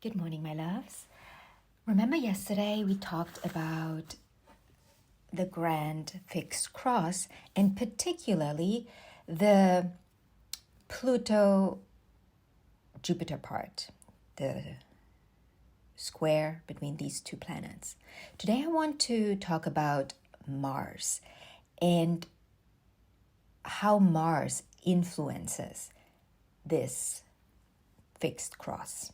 Good morning, my loves. Remember yesterday we talked about the grand fixed cross and particularly the Pluto-Jupiter part, the square between these two planets. Today I want to talk about Mars and how Mars influences this fixed cross.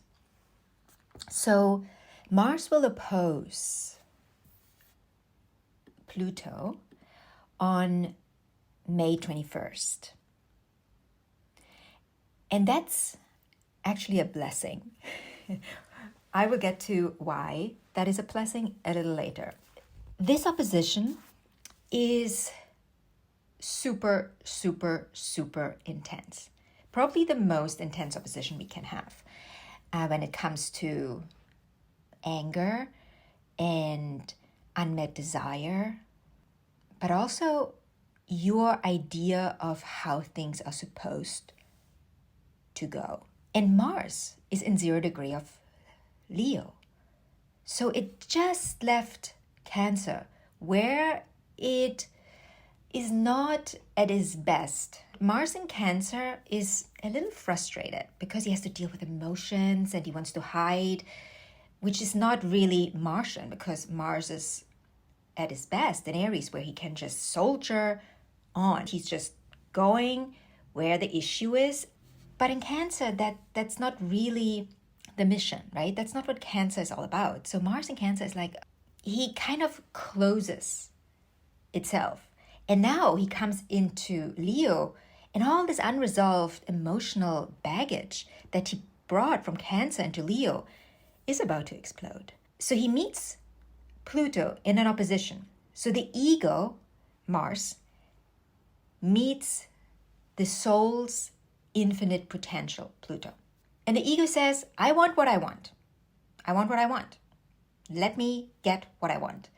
So Mars will oppose Pluto on May 21st. And that's actually a blessing. I will get to why that is a blessing a little later. This opposition is super, super, super intense. Probably the most intense opposition we can have when it comes to anger and unmet desire, but also your idea of how things are supposed to go. And Mars is in 0 degree of Leo. So it just left Cancer, where it is not at its best. Mars in Cancer is a little frustrated because he has to deal with emotions and he wants to hide, which is not really Martian because Mars is at his best in Aries where he can just soldier on. He's just going where the issue is. But in Cancer, that's not really the mission, right? That's not what Cancer is all about. So Mars in Cancer is like, he kind of closes itself. And now he comes into Leo, and all this unresolved emotional baggage that he brought from Cancer into Leo is about to explode. So he meets Pluto in an opposition. So the ego, Mars, meets the soul's infinite potential, Pluto. And the ego says, I want what I want. I want what I want. Let me get what I want.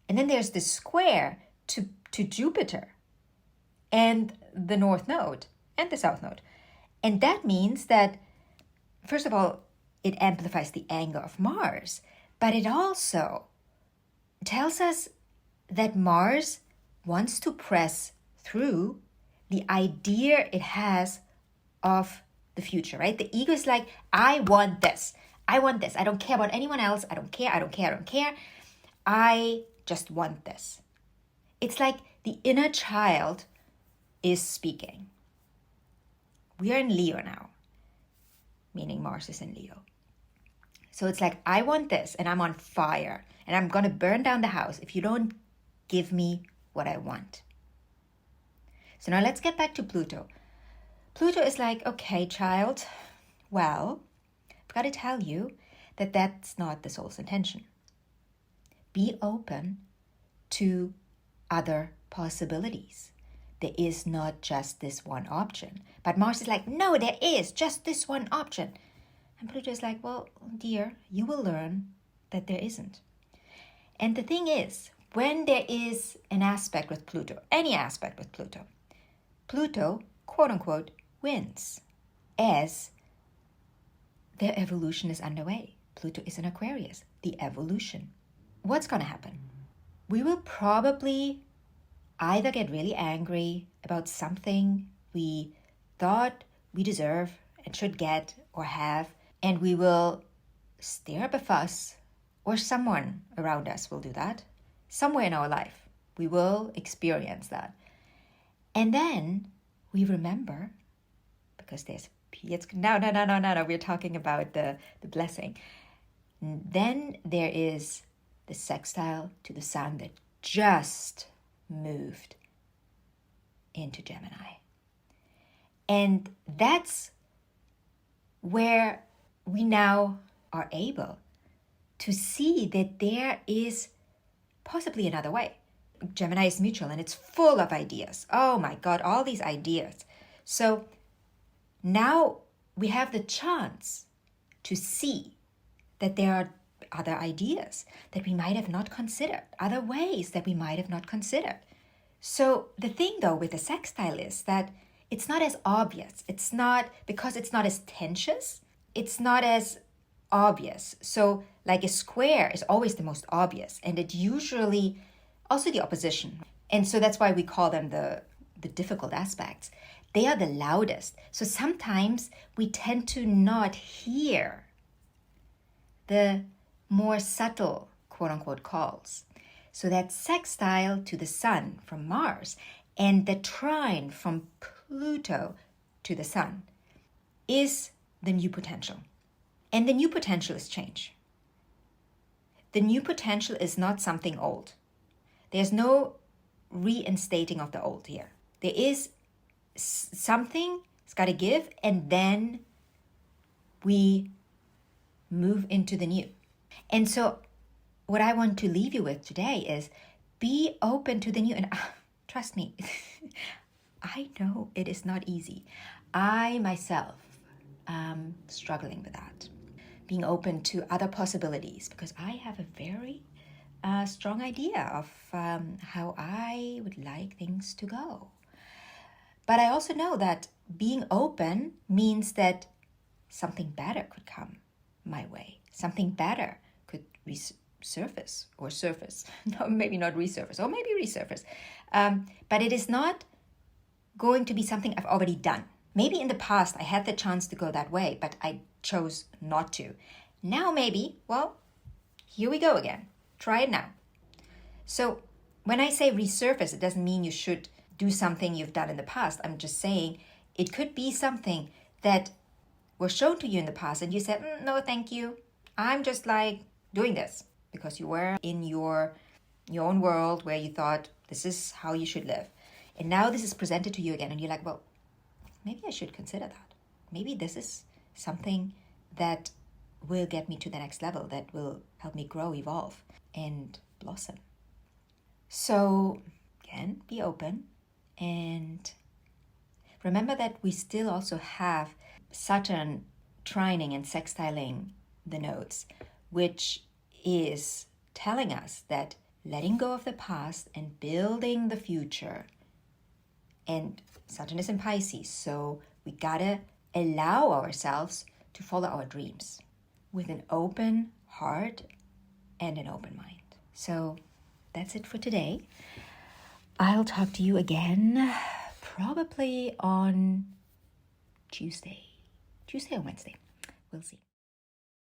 And then there's the square to Jupiter and the North Node and the South Node. And that means that, first of all, it amplifies the anger of Mars, but it also tells us that Mars wants to press through the idea it has of the future, right? The ego is like, I want this. I want this. I don't care about anyone else. I don't care. I don't care. I don't care. I just want this. It's like the inner child is speaking. We are in Leo now, meaning Mars is in Leo. So it's like, I want this and I'm on fire and I'm going to burn down the house if you don't give me what I want. So now let's get back to Pluto. Pluto is like, okay, child, well, I've got to tell you that that's not the soul's intention. Be open to other possibilities. There is not just this one option. But Mars is like, no, there is just this one option. And Pluto is like, well, dear, you will learn that there isn't. And the thing is, when there is an aspect with Pluto, any aspect with Pluto, Pluto, quote unquote, wins as their evolution is underway. Pluto is in Aquarius, the evolution. What's going to happen? We will probably either get really angry about something we thought we deserve and should get or have, and we will stir up a fuss, or someone around us will do that. Somewhere in our life, we will experience that. And then we remember, because there's no, we're talking about the blessing. Then there is the sextile to the sun that just moved into Gemini. And that's where we now are able to see that there is possibly another way. Gemini is mutual and it's full of ideas. Oh my God, all these ideas. So now we have the chance to see that there are other ideas that we might have not considered, other ways that we might have not considered. So the thing though with the sextile is that it's not as obvious. It's not, because it's not as tenuous, it's not as obvious. So like a square is always the most obvious, and it usually also the opposition. And so that's why we call them the difficult aspects. They are the loudest. So sometimes we tend to not hear the more subtle, quote unquote, calls. So that sextile to the sun from Mars and the trine from Pluto to the sun is the new potential. And the new potential is change. The new potential is not something old. There's no reinstating of the old here. There is something it's got to give, and then we move into the new. And so what I want to leave you with today is be open to the new. And trust me, I know it is not easy. I myself am struggling with that. Being open to other possibilities, because I have a very strong idea of how I would like things to go. But I also know that being open means that something better could come my way. Something better could resurface or surface. No, maybe not resurface, or maybe resurface. But it is not going to be something I've already done. Maybe in the past I had the chance to go that way, but I chose not to. Now maybe, well, here we go again. Try it now. So when I say resurface, it doesn't mean you should do something you've done in the past. I'm just saying it could be something that was shown to you in the past and you said, no, thank you. I'm just like doing this because you were in your own world where you thought this is how you should live. And now this is presented to you again and you're like, well, maybe I should consider that. Maybe this is something that will get me to the next level, that will help me grow, evolve, and blossom. So again, be open. And remember that we still also have Saturn trining and sextiling the nodes, which is telling us that letting go of the past and building the future. And Saturn is in Pisces, so we gotta allow ourselves to follow our dreams with an open heart and an open mind. So that's it for today. I'll talk to you again probably on Tuesday or Wednesday. We'll see.